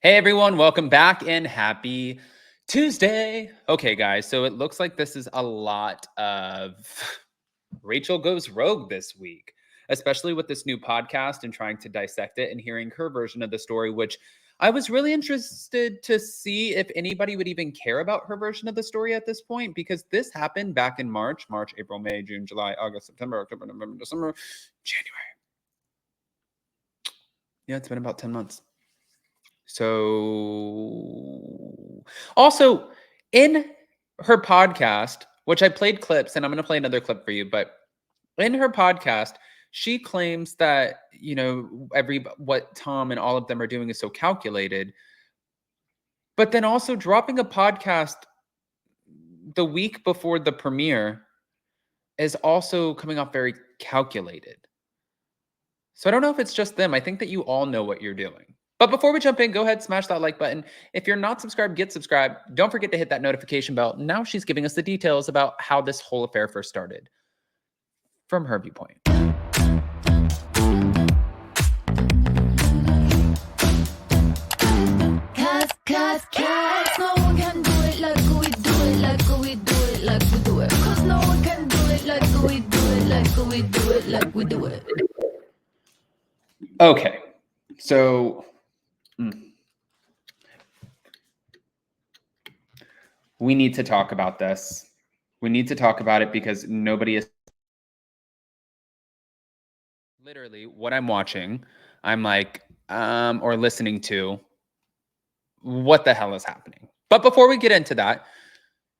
Hey everyone, welcome back and happy Tuesday. Okay, guys, so it looks like this is a lot of Rachel Goes Rogue this week, especially with this new podcast and trying to dissect it and hearing her version of the story, which I was really interested to see if anybody would even care about her version of the story at this point, because this happened back in March, April, May, June, July, August, September, October, November, December, January. Yeah, it's been about 10 months. So, also in her podcast, which I played clips and I'm going to play another clip for you, but in her podcast, she claims that, what Tom and all of them are doing is so calculated, but then also dropping a podcast the week before the premiere is also coming off very calculated. So I don't know if it's just them. I think that you all know what you're doing. But before we jump in, go ahead, smash that like button. If you're not subscribed, get subscribed. Don't forget to hit that notification bell. Now she's giving us the details about how this whole affair first started from her viewpoint. Cause no one can do it like we do it, like we do it, like we do it. Cause no one can do it like we do it, like we do it, like we do it. Okay, so we need to talk about this. We need to talk about it because nobody is literally what I'm watching. I'm like, or listening to, what the hell is happening? But before we get into that,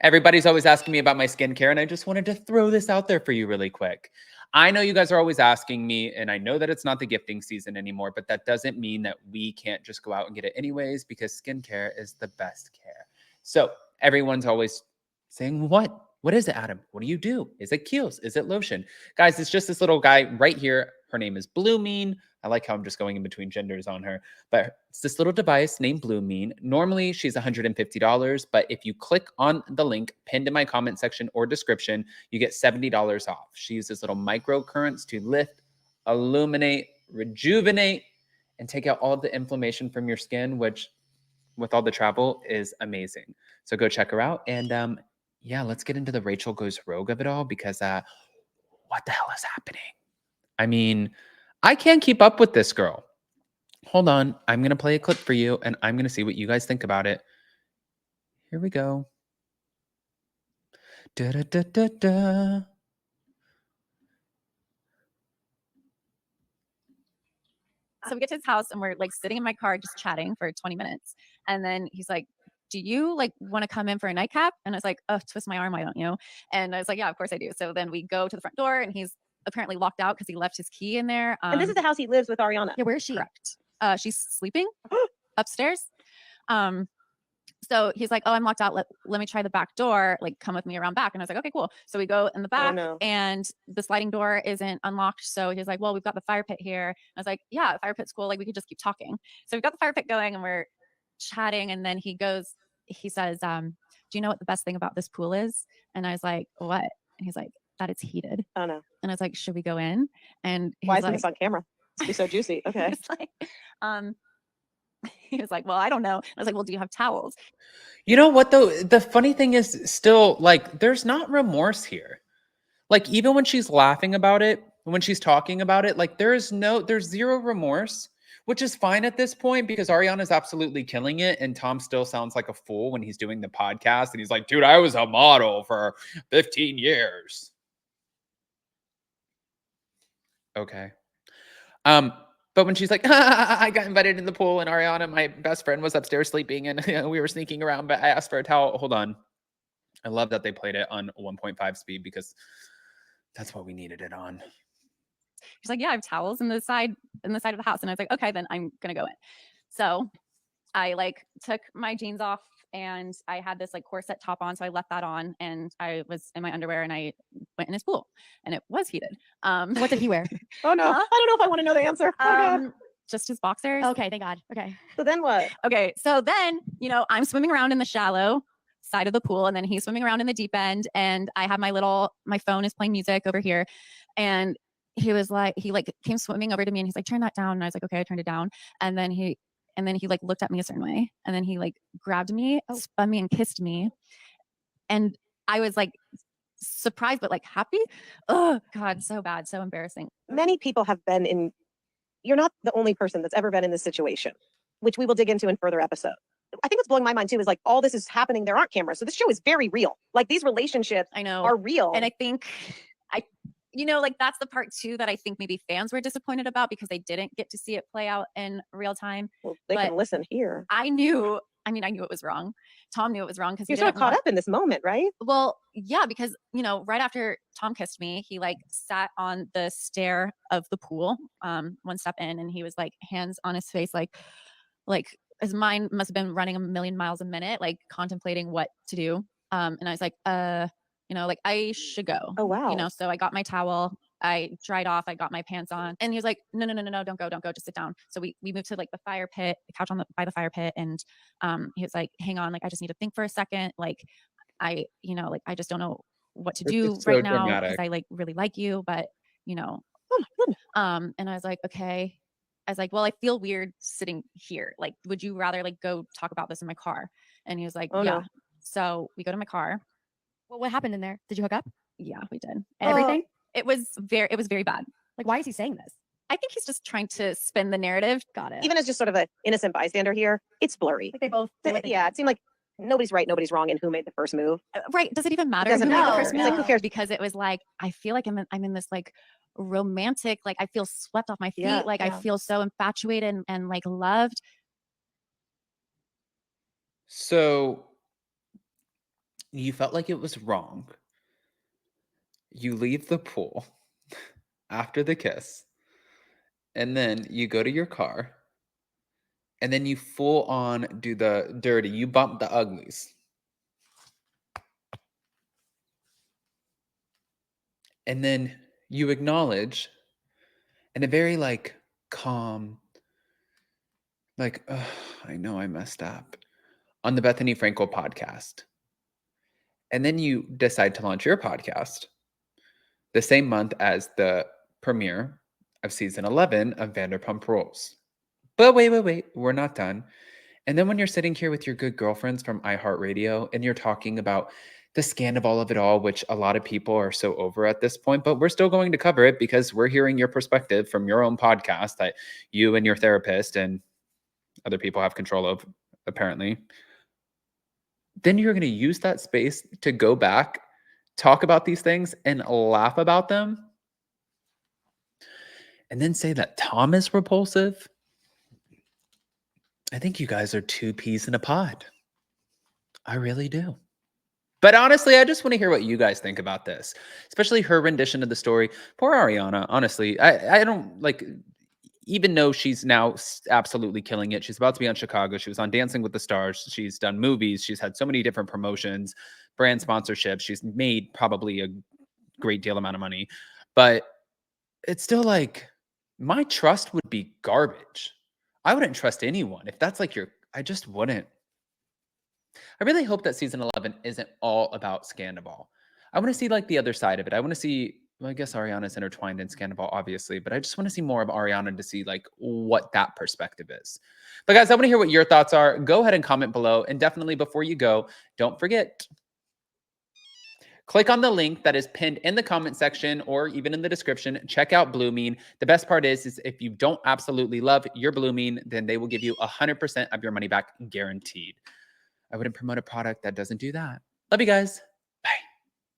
everybody's always asking me about my skincare, and I just wanted to throw this out there for you really quick. I know you guys are always asking me, and I know that it's not the gifting season anymore, but that doesn't mean that we can't just go out and get it anyways, because skincare is the best care. So everyone's always saying, what is it, Adam? What do you do? Is it Kiehl's? Is it lotion? Guys, it's just this little guy right here. Her name is Blue Mean. I like how I'm just going in between genders on her, but it's this little device named Blue Mean. Normally she's $150, but if you click on the link pinned in my comment section or description, you get $70 off. She uses little microcurrents to lift, illuminate, rejuvenate, and take out all of the inflammation from your skin, which with all the travel is amazing. So go check her out. And yeah, let's get into the Rachel Goes Rogue of it all, because what the hell is happening? I mean, I can't keep up with this girl. Hold on. I'm going to play a clip for you, and I'm going to see what you guys think about it. Here we go. Da, da, da, da, da. So we get to his house and we're like sitting in my car just chatting for 20 minutes. And then he's like, do you like want to come in for a nightcap? And I was like, oh, twist my arm, why don't you? And I was like, yeah, of course I do. So then we go to the front door and he's apparently locked out because he left his key in there. And this is the house he lives with Ariana. Yeah, where is she? Correct. She's sleeping upstairs. So he's like, oh, I'm locked out. Let me try the back door. Like, come with me around back. And I was like, okay, cool. So we go in the back and the sliding door isn't unlocked. So he's like, well, we've got the fire pit here. And I was like, yeah, the fire pit's cool. Like, we could just keep talking. So we've got the fire pit going and we're chatting. And then he says, do you know what the best thing about this pool is? And I was like, what? And he's like, that it's heated. Oh no. And I was like, should we go in? And why isn't this on camera? It's be so juicy. Okay. It's like, he was like, well, I don't know. I was like, well, do you have towels? You know what, though? The funny thing is still, like, there's not remorse here. Like, even when she's laughing about it, when she's talking about it, like, there's zero remorse, which is fine at this point because Ariana's absolutely killing it. And Tom still sounds like a fool when he's doing the podcast. And he's like, dude, I was a model for 15 years. Okay. But when she's like, I got invited in the pool and Ariana, my best friend, was upstairs sleeping and we were sneaking around, but I asked for a towel. Hold on. I love that they played it on 1.5 speed because that's what we needed it on. She's like, yeah, I have towels in the side of the house. And I was like, okay, then I'm going to go in. So I like took my jeans off and I had this like corset top on. So I left that on and I was in my underwear and I went in his pool and it was heated. What did he wear? Oh no. I don't know if I want to know the answer. Just his boxers. Okay, thank God. Okay. So then what? Okay. So then, I'm swimming around in the shallow side of the pool and then he's swimming around in the deep end and I have my phone is playing music over here. And he came swimming over to me and he's like, turn that down. And I was like, okay, I turned it down. And then he And then he like looked at me a certain way. And then he like grabbed me, spun me and kissed me. And I was like surprised, but like happy. Oh God, so bad. So embarrassing. Many people have been in, you're not the only person that's ever been in this situation, which we will dig into in further episodes. I think what's blowing my mind too is like all this is happening. There aren't cameras. So this show is very real. Like these relationships I know are real. And I think like that's the part too that I think maybe fans were disappointed about because they didn't get to see it play out in real time. Well, they but can listen here. I knew it was wrong. Tom knew it was wrong because You're sort of caught up in this moment, right? Well, yeah, because right after Tom kissed me, he like sat on the stair of the pool, one step in, and he was like hands on his face, like his mind must have been running a million miles a minute, like contemplating what to do. And I was like, like I should go. Oh wow. So I got my towel, I dried off, I got my pants on, and he was like, no, don't go, just sit down. So we moved to like the fire pit, the couch by the fire pit, and he was like, hang on, like I just need to think for a second, like I just don't know what to do so right now dramatic. because I like really like you, but Oh my goodness. and I was like, okay. I was like, well, I feel weird sitting here. Like, would you rather like go talk about this in my car? And he was like, Oh, yeah. no. So we go to my car. Well, what happened in there? Did you hook up? Yeah, we did. Everything? It was very bad. Like, why is he saying this? I think he's just trying to spin the narrative. Got it. Even as just sort of an innocent bystander here, it's blurry. Like they both. Yeah, it seemed like nobody's right, nobody's wrong in who made the first move. Right. Does it even matter doesn't who made the matter. first It's like, move? who cares? Because it was like, I feel like I'm in this like romantic, like I feel swept off my feet. Yeah, I feel so infatuated and like loved. So you felt like it was wrong. You leave the pool after the kiss, and then you go to your car, and then you full on do the dirty. You bump the uglies. And then you acknowledge in a very like calm, like, "Ugh, I know I messed up," on the Bethany Frankel podcast. And then you decide to launch your podcast the same month as the premiere of season 11 of Vanderpump Rules. But wait, we're not done. And then when you're sitting here with your good girlfriends from iHeartRadio and you're talking about the scandal of it all, which a lot of people are so over at this point, but we're still going to cover it because we're hearing your perspective from your own podcast that you and your therapist and other people have control of, apparently. Then you're going to use that space to go back, talk about these things, and laugh about them, and then say that Tom is repulsive. I think you guys are two peas in a pod. I really do. But honestly, I just want to hear what you guys think about this, especially her rendition of the story. Poor Ariana, honestly. I don't like, even though she's now absolutely killing it. She's about to be on Chicago. She was on Dancing with the Stars. She's done movies. She's had so many different promotions, brand sponsorships. She's made probably a great deal amount of money. But it's still like, my trust would be garbage. I wouldn't trust anyone. If that's like I just wouldn't. I really hope that season 11 isn't all about Sandoval. I want to see like the other side of it. I want to see, well, I guess Ariana's intertwined in Sandoval, obviously, but I just want to see more of Ariana to see like what that perspective is. But guys, I want to hear what your thoughts are. Go ahead and comment below. And definitely before you go, don't forget, click on the link that is pinned in the comment section or even in the description. Check out Blooming. The best part is if you don't absolutely love your Blooming, then they will give you 100% of your money back guaranteed. I wouldn't promote a product that doesn't do that. Love you guys.